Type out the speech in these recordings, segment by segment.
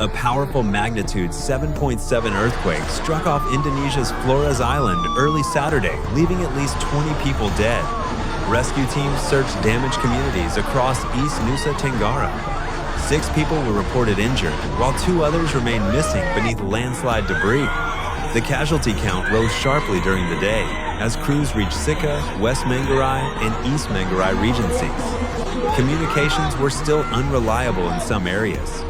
A powerful magnitude 7.7 earthquake struck off Indonesia's Flores Island early Saturday, leaving at least 20 people dead. Rescue teams searched damaged communities across East Nusa Tenggara. 6 people were reported injured, while 2 others remain missing beneath landslide debris. The casualty count rose sharply during the day as crews reached Sikka, West Manggarai, and East Manggarai regencies. Communications were still unreliable in some areas.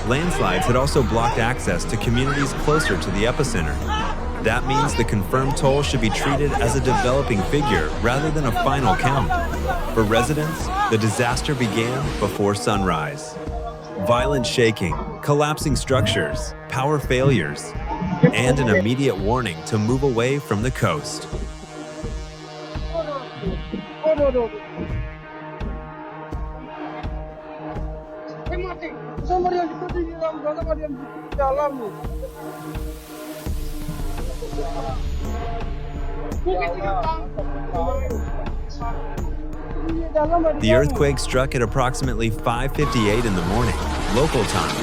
Landslides had also blocked access to communities closer to the epicenter. That means the confirmed toll should be treated as a developing figure rather than a final count. For residents, the disaster began before sunrise. Violent shaking, collapsing structures, power failures, and an immediate warning to move away from the coast. The earthquake struck at approximately 5:58 in the morning, local time.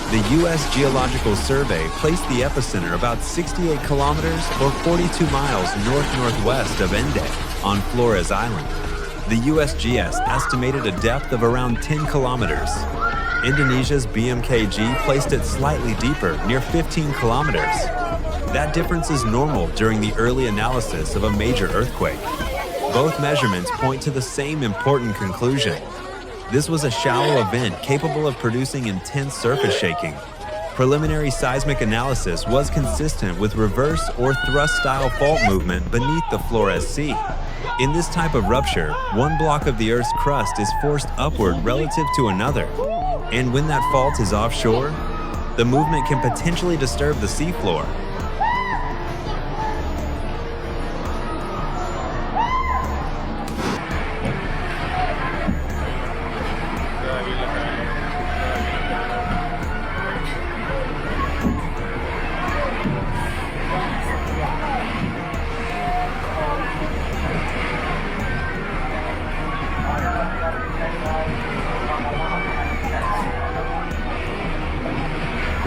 The U.S. Geological Survey placed the epicenter about 68 kilometers or 42 miles north-northwest of Ende on Flores Island. The USGS estimated a depth of around 10 kilometers. Indonesia's BMKG placed it slightly deeper, near 15 kilometers. That difference is normal during the early analysis of a major earthquake. Both measurements point to the same important conclusion. This was a shallow event capable of producing intense surface shaking. Preliminary seismic analysis was consistent with reverse or thrust-style fault movement beneath the Flores Sea. In this type of rupture, one block of the Earth's crust is forced upward relative to another. And when that fault is offshore, the movement can potentially disturb the seafloor.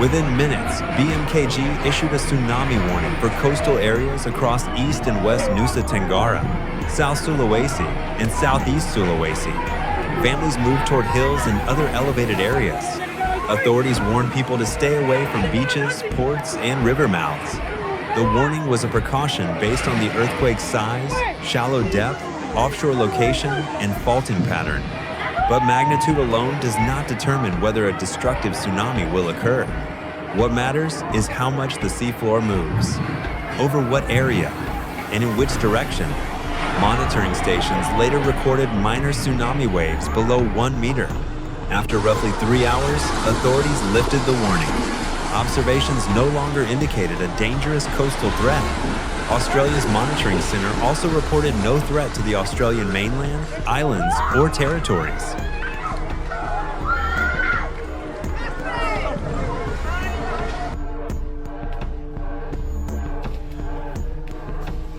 Within minutes, BMKG issued a tsunami warning for coastal areas across East and West Nusa Tenggara, South Sulawesi, and Southeast Sulawesi. Families moved toward hills and other elevated areas. Authorities warned people to stay away from beaches, ports, and river mouths. The warning was a precaution based on the earthquake's size, shallow depth, offshore location, and faulting pattern. But magnitude alone does not determine whether a destructive tsunami will occur. What matters is how much the seafloor moves, over what area, and in which direction. Monitoring stations later recorded minor tsunami waves below 1 meter. After roughly 3 hours, authorities lifted the warning. Observations no longer indicated a dangerous coastal threat. Australia's monitoring center also reported no threat to the Australian mainland, islands, or territories.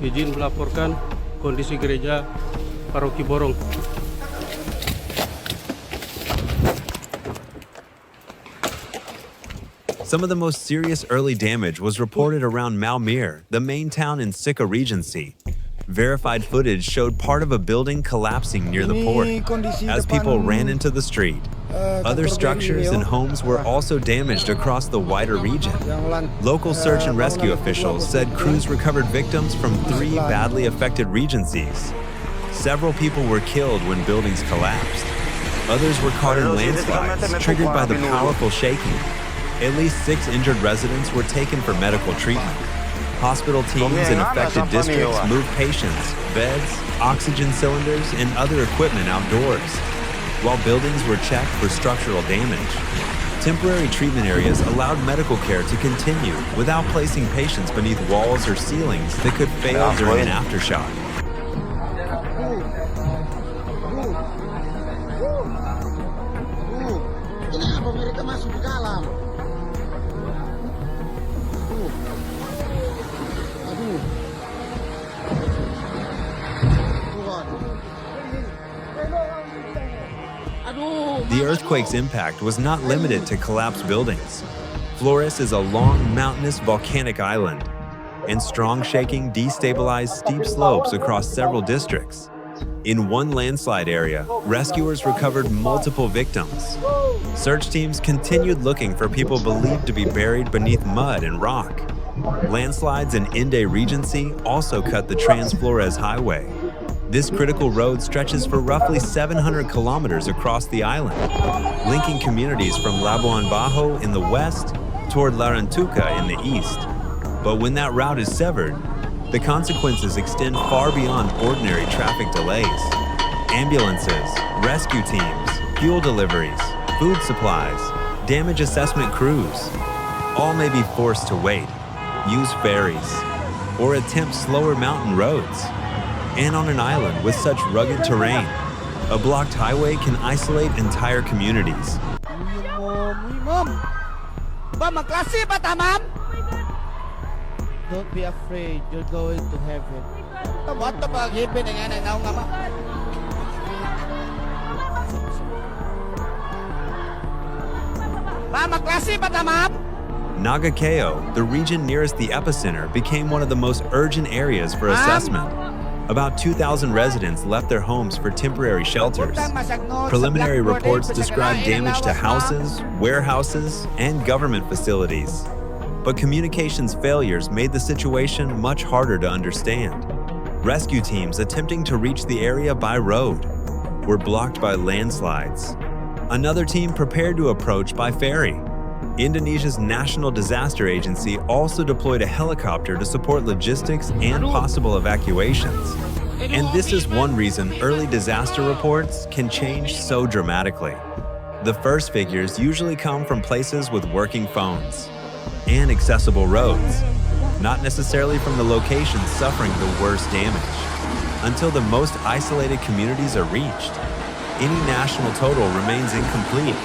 Izin melaporkan kondisi gereja Paroki Borong. Some of the most serious early damage was reported around Maumere, the main town in Sikka Regency. Verified footage showed part of a building collapsing near the port as people ran into the street. Other structures and homes were also damaged across the wider region. Local search and rescue officials said crews recovered victims from 3 badly affected regencies. Several people were killed when buildings collapsed. Others were caught in landslides triggered by the powerful shaking. At least 6 injured residents were taken for medical treatment. Hospital teams in affected districts moved patients, beds, oxygen cylinders, and other equipment outdoors, while buildings were checked for structural damage. Temporary treatment areas allowed medical care to continue without placing patients beneath walls or ceilings that could fail during an aftershock. The earthquake's impact was not limited to collapsed buildings. Flores is a long, mountainous volcanic island, and strong shaking destabilized steep slopes across several districts. In one landslide area, rescuers recovered multiple victims. Search teams continued looking for people believed to be buried beneath mud and rock. Landslides in Inde Regency also cut the Trans-Flores highway. This critical road stretches for roughly 700 kilometers across the island, linking communities from Labuan Bajo in the west toward Larantuka in the east. But when that route is severed, the consequences extend far beyond ordinary traffic delays. Ambulances, rescue teams, fuel deliveries, food supplies, damage assessment crews, all may be forced to wait, use ferries, or attempt slower mountain roads. And on an island with such rugged terrain, a blocked highway can isolate entire communities. Don't be afraid, you're going to heaven. Nagekeo, the region nearest the epicenter, became one of the most urgent areas for assessment. About 2,000 residents left their homes for temporary shelters. Preliminary reports describe damage to houses, warehouses, and government facilities. But communications failures made the situation much harder to understand. Rescue teams attempting to reach the area by road were blocked by landslides. Another team prepared to approach by ferry. Indonesia's National Disaster Agency also deployed a helicopter to support logistics and possible evacuations. And this is one reason early disaster reports can change so dramatically. The first figures usually come from places with working phones and accessible roads, not necessarily from the locations suffering the worst damage. Until the most isolated communities are reached, any national total remains incomplete.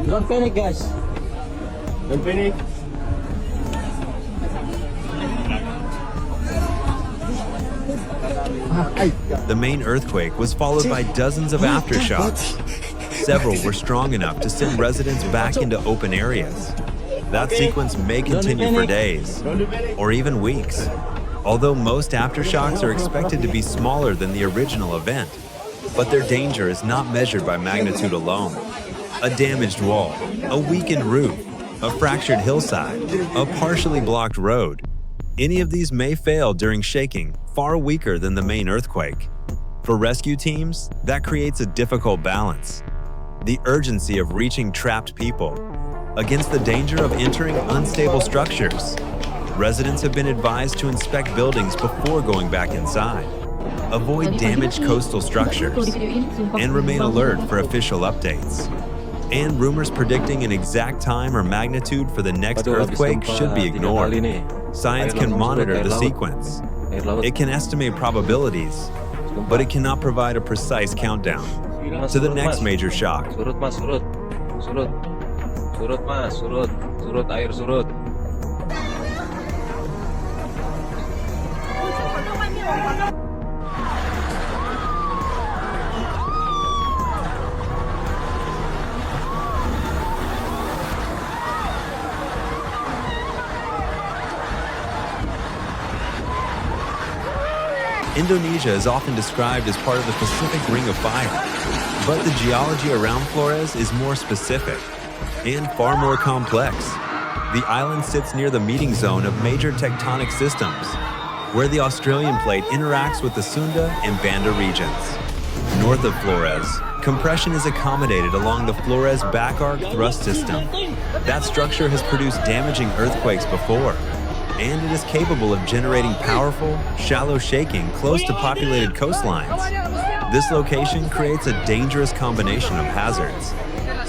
Don't panic, guys. Don't panic. The main earthquake was followed by dozens of aftershocks. Several were strong enough to send residents back into open areas. That sequence may continue for days, or even weeks. Although most aftershocks are expected to be smaller than the original event, but their danger is not measured by magnitude alone. A damaged wall, a weakened roof, a fractured hillside, a partially blocked road. Any of these may fail during shaking, far weaker than the main earthquake. For rescue teams, that creates a difficult balance. The urgency of reaching trapped people against the danger of entering unstable structures. Residents have been advised to inspect buildings before going back inside, avoid damaged coastal structures, and remain alert for official updates. And rumors predicting an exact time or magnitude for the next earthquake should be ignored. Science can monitor the sequence. It can estimate probabilities, but it cannot provide a precise countdown to the next major shock. Surut mas, surut. Surut. Surut mas, surut. Surut, air surut. Indonesia is often described as part of the Pacific Ring of Fire, but the geology around Flores is more specific and far more complex. The island sits near the meeting zone of major tectonic systems, where the Australian plate interacts with the Sunda and Banda regions. North of Flores, compression is accommodated along the Flores back arc thrust system. That structure has produced damaging earthquakes before, and it is capable of generating powerful, shallow shaking close to populated coastlines. This location creates a dangerous combination of hazards: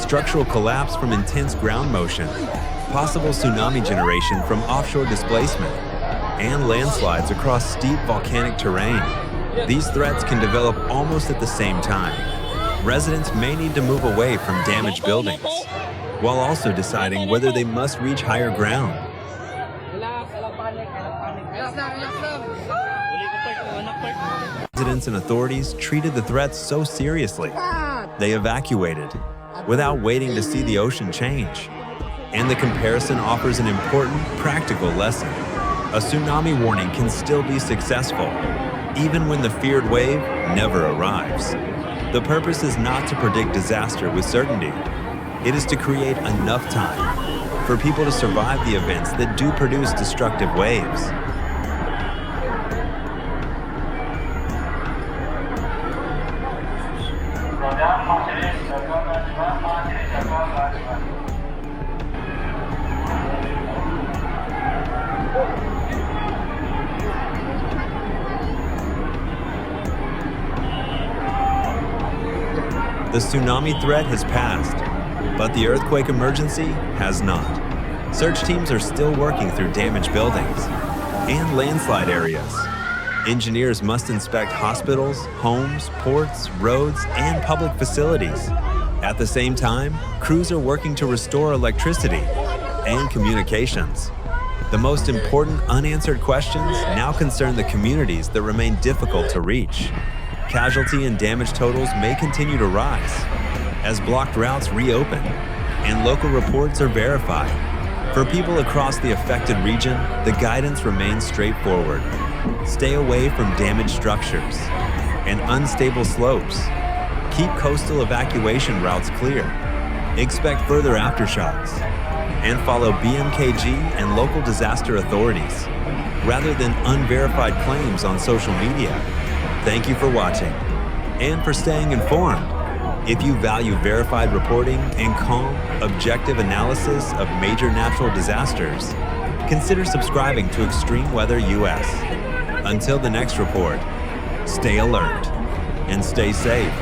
structural collapse from intense ground motion, possible tsunami generation from offshore displacement, and landslides across steep volcanic terrain. These threats can develop almost at the same time. Residents may need to move away from damaged buildings, while also deciding whether they must reach higher ground. Residents and authorities treated the threats so seriously. They evacuated without waiting to see the ocean change. And the comparison offers an important practical lesson. A tsunami warning can still be successful, even when the feared wave never arrives. The purpose is not to predict disaster with certainty. It is to create enough time for people to survive the events that do produce destructive waves. The tsunami threat has passed, but the earthquake emergency has not. Search teams are still working through damaged buildings and landslide areas. Engineers must inspect hospitals, homes, ports, roads, and public facilities. At the same time, crews are working to restore electricity and communications. The most important unanswered questions now concern the communities that remain difficult to reach. Casualty and damage totals may continue to rise as blocked routes reopen and local reports are verified. For people across the affected region, the guidance remains straightforward. Stay away from damaged structures and unstable slopes. Keep coastal evacuation routes clear. Expect further aftershocks and follow BMKG and local disaster authorities rather than unverified claims on social media. Thank you for watching and for staying informed. If you value verified reporting and calm, objective analysis of major natural disasters, consider subscribing to Extreme Weather US. Until the next report, stay alert and stay safe.